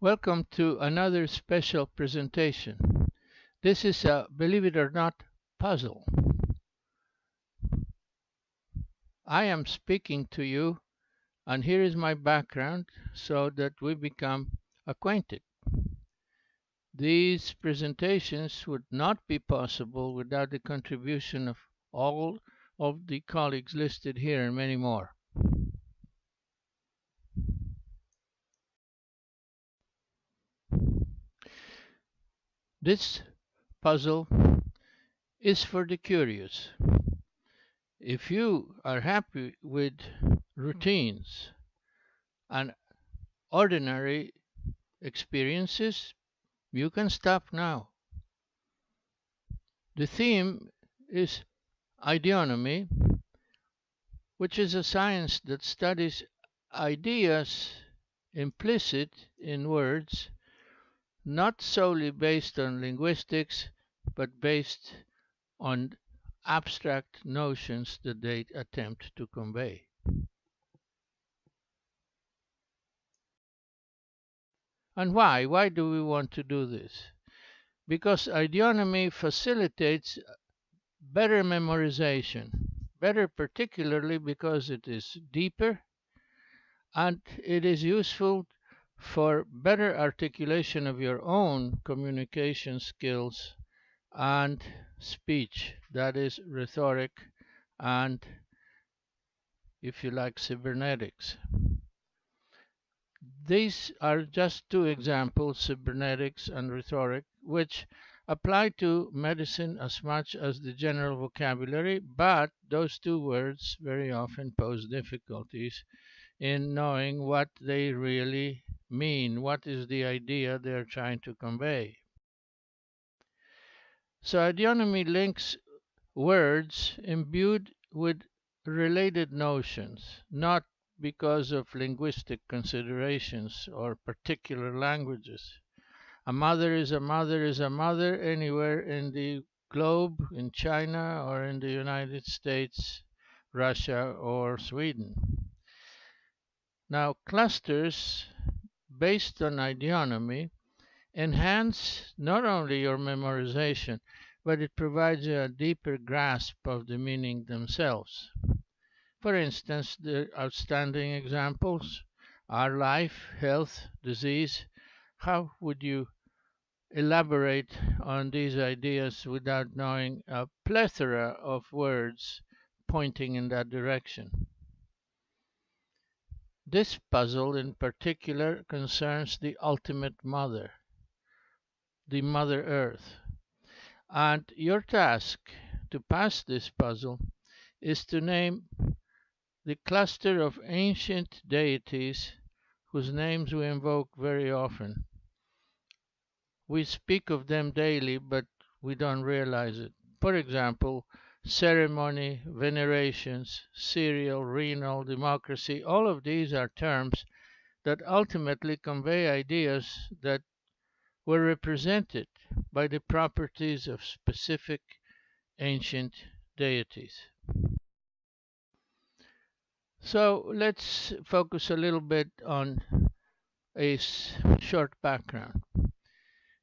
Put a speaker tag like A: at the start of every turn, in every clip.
A: Welcome to another special presentation. This is a, believe it or not, puzzle. I am speaking to you, and here is my background so that we become acquainted. These presentations would not be possible without the contribution of all of the colleagues listed here and many more. This puzzle is for the curious. If you are happy with routines and ordinary experiences, you can stop now. The theme is IDEONOMY, which is a science that studies ideas implicit in words, not solely based on linguistics, but based on abstract notions that they attempt to convey. And why? Why do we want to do this? Because ideonomy facilitates better memorization, better particularly because it is deeper and it is useful for better articulation of your own communication skills and speech, that is rhetoric and, if you like, cybernetics. These are just two examples, cybernetics and rhetoric, which apply to medicine as much as the general vocabulary, but those two words very often pose difficulties in knowing what they really mean, what is the idea they're trying to convey. So ideonomy links words imbued with related notions, not because of linguistic considerations or particular languages. A mother is a mother is a mother anywhere in the globe, in China or in the United States, Russia or Sweden. Now, clusters based on ideonomy enhance not only your memorization, but it provides you a deeper grasp of the meaning themselves. For instance, the outstanding examples are life, health, disease. How would you elaborate on these ideas without knowing a plethora of words pointing in that direction? This puzzle in particular concerns the ultimate mother, the Mother Earth. And your task to pass this puzzle is to name the cluster of ancient deities whose names we invoke very often. We speak of them daily, but we don't realize it. For example, ceremony, venerations, serial, renal, democracy, all of these are terms that ultimately convey ideas that were represented by the properties of specific ancient deities. So let's focus a little bit on a short background.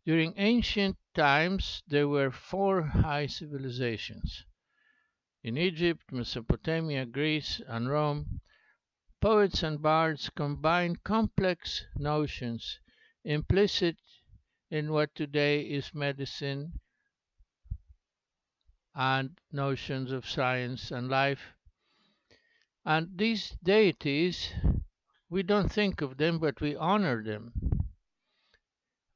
A: During ancient times, there were four high civilizations. In Egypt, Mesopotamia, Greece, and Rome, poets and bards combined complex notions implicit in what today is medicine and notions of science and life. And these deities, we don't think of them, but we honor them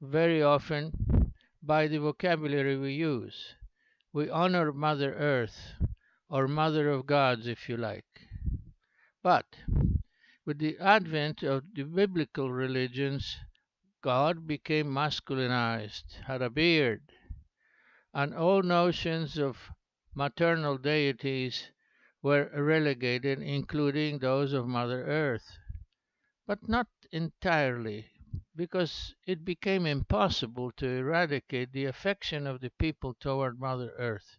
A: very often by the vocabulary we use. We honor Mother Earth, or Mother of Gods, if you like. But with the advent of the biblical religions, God became masculinized, had a beard, and all notions of maternal deities were relegated, including those of Mother Earth. But not entirely, because it became impossible to eradicate the affection of the people toward Mother Earth.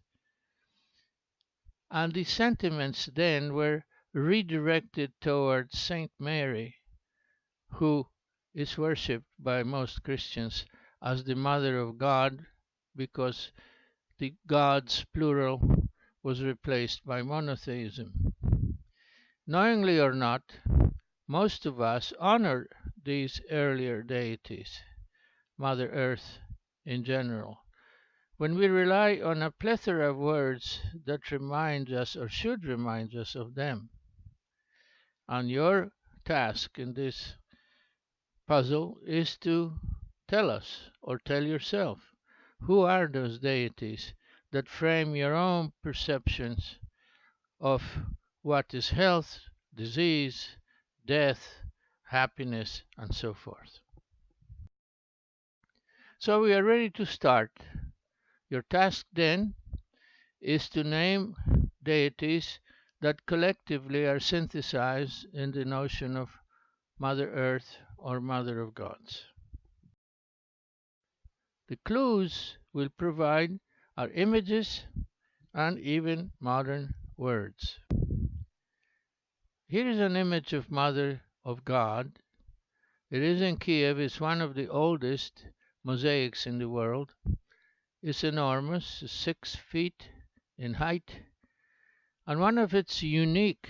A: And the sentiments then were redirected toward Saint Mary, who is worshipped by most Christians as the Mother of God because the gods, plural, was replaced by monotheism. Knowingly or not, most of us honor these earlier deities, Mother Earth in general, when we rely on a plethora of words that remind us or should remind us of them. And your task in this puzzle is to tell us or tell yourself who are those deities that frame your own perceptions of what is health, disease, death, happiness, and so forth. So we are ready to start. Your task then is to name deities that collectively are synthesized in the notion of Mother Earth or Mother of Gods. The clues we'll provide are images and even modern words. Here is an image of Mother of God. It is in Kiev. It's one of the oldest mosaics in the world. It's enormous, 6 feet in height, and one of its unique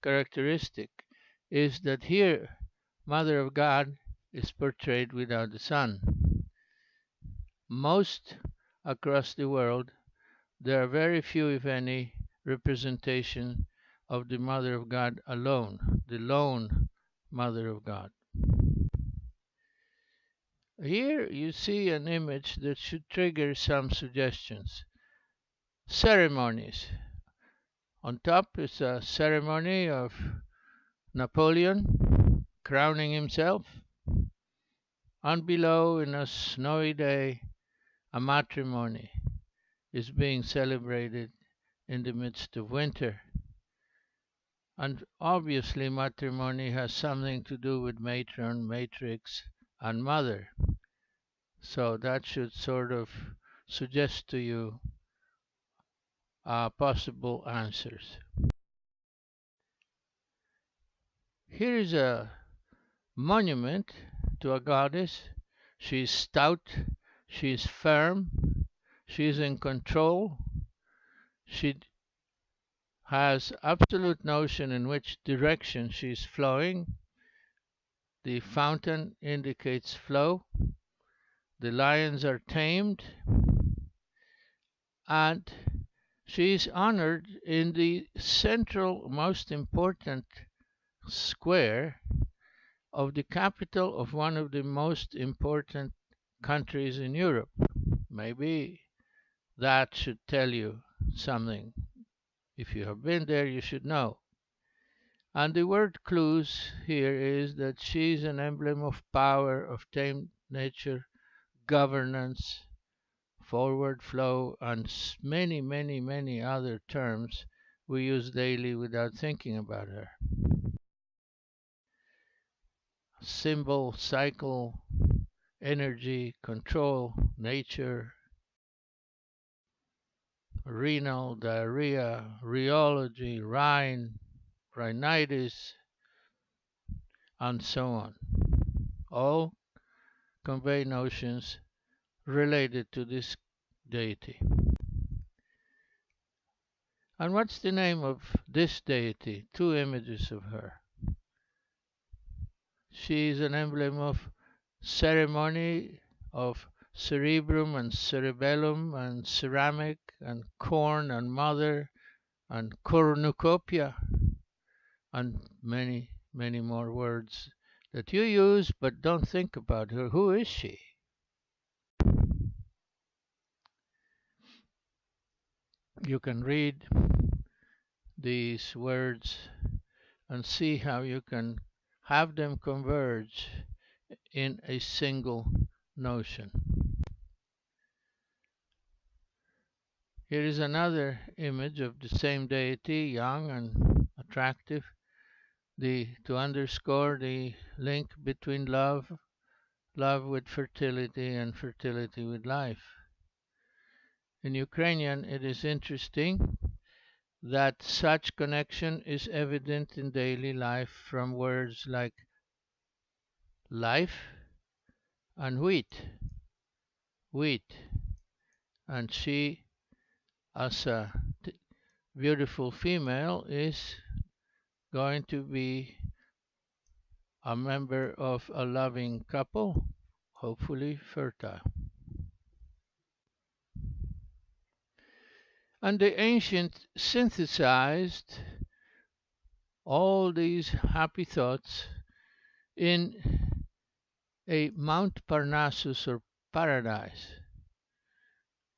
A: characteristic is that here Mother of God is portrayed without the sun. Most across the world there are very few, if any, representation of the Mother of God alone, the lone Mother of God. Here you see an image that should trigger some suggestions. Ceremonies. On top is a ceremony of Napoleon crowning himself, and below, in a snowy day, a matrimony is being celebrated in the midst of winter. And obviously matrimony has something to do with matron, matrix, and mother. So that should sort of suggest to you possible answers. Here is a monument to a goddess. She is stout, she is firm, she is in control, she has absolute notion in which direction she is flowing. The fountain indicates flow. The lions are tamed, and she is honored in the central, most important square of the capital of one of the most important countries in Europe. Maybe that should tell you something. If you have been there, you should know. And the word clues here is that she is an emblem of power, of tamed nature, governance, forward flow, and many, many, many other terms we use daily without thinking about her. Symbol, cycle, energy, control, nature, renal, diarrhea, rheology, rhinitis, and so on. All convey notions related to this deity. And what's the name of this deity? 2 images of her. She is an emblem of ceremony, of cerebrum and cerebellum and ceramic and corn and mother and cornucopia and many, many more words that you use but don't think about her. Who is she? You can read these words and see how you can have them converge in a single notion. Here is another image of the same deity, young and attractive, to underscore the link between love with fertility, and fertility with life. In Ukrainian, it is interesting that such connection is evident in daily life from words like life, and wheat. And she, as a beautiful female, is going to be a member of a loving couple, hopefully fertile. And the ancient synthesized all these happy thoughts in a Mount Parnassus or paradise,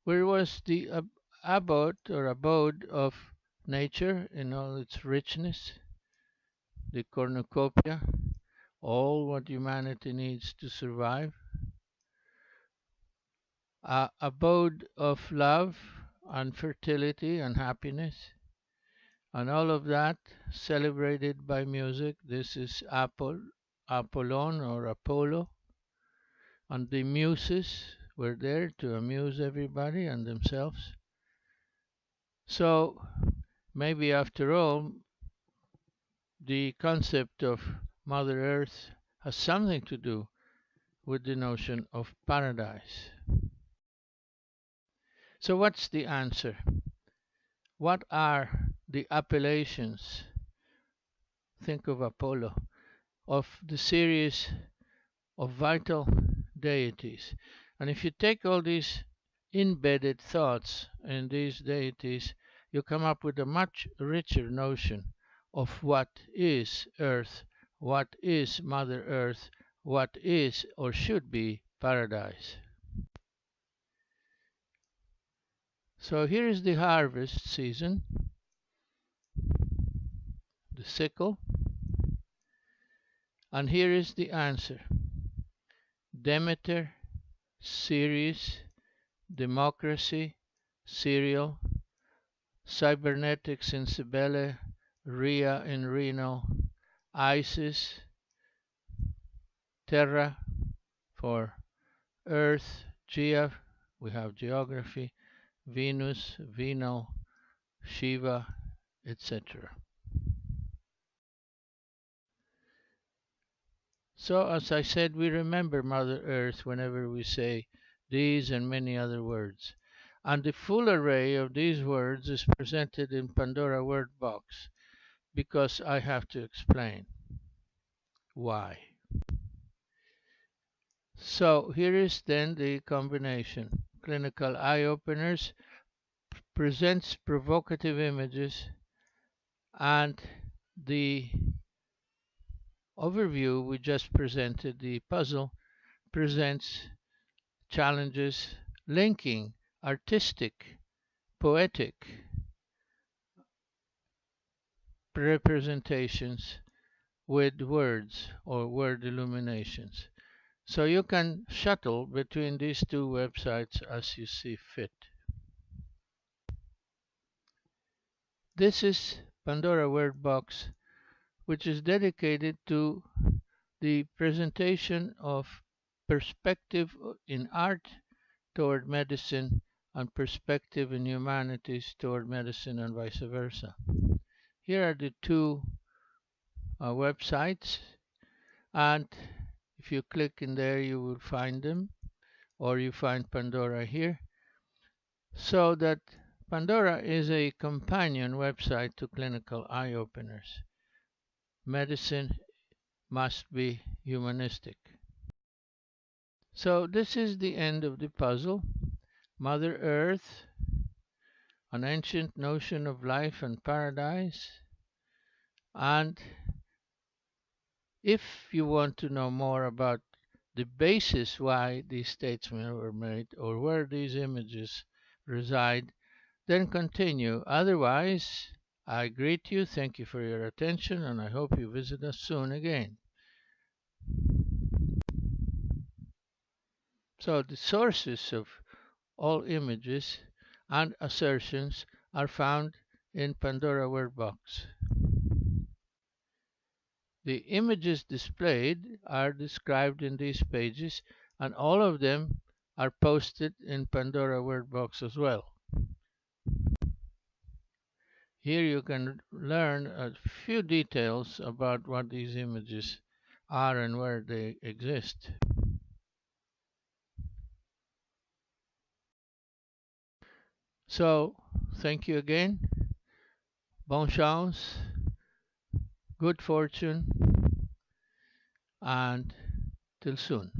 A: where was the abode of nature in all its richness, the cornucopia, all what humanity needs to survive, abode of love and fertility and happiness, and all of that celebrated by music. This is Apollon or Apollo, and the muses were there to amuse everybody and themselves. So maybe after all, the concept of Mother Earth has something to do with the notion of paradise. So what's the answer? What are the appellations? Think of Apollo, of the series of vital deities. And if you take all these embedded thoughts in these deities, you come up with a much richer notion of what is Earth, what is Mother Earth, what is or should be paradise. So here is the harvest season, the sickle, and here is the answer. Demeter, Ceres, democracy, cereal, cybernetics in Cybele, Rhea in Reno, Isis, Terra for Earth, Gia, we have geography, Venus, Venal, Shiva, etc. So, as I said, we remember Mother Earth whenever we say these and many other words. And the full array of these words is presented in Pandora Word Box because I have to explain why. So here is then the combination. Clinical Eye Openers presents provocative images, and the overview we just presented, the puzzle, presents challenges linking artistic, poetic representations with words or word illuminations. So you can shuttle between these two websites as you see fit. This is Pandora Word Box, which is dedicated to the presentation of perspective in art toward medicine and perspective in humanities toward medicine and vice versa. Here are the two websites, and if you click in there you will find them, or you find Pandora here. So that Pandora is a companion website to Clinical Eye Openers. Medicine must be humanistic. So this is the end of the puzzle. Mother Earth, an ancient notion of life and paradise. And if you want to know more about the basis why these statements were made or where these images reside, then continue. Otherwise, I greet you, thank you for your attention, and I hope you visit us soon again. So the sources of all images and assertions are found in Pandora Word Box. The images displayed are described in these pages, and all of them are posted in Pandora Word Box as well. Here you can learn a few details about what these images are and where they exist. So, thank you again. Bonne chance, good fortune, and till soon.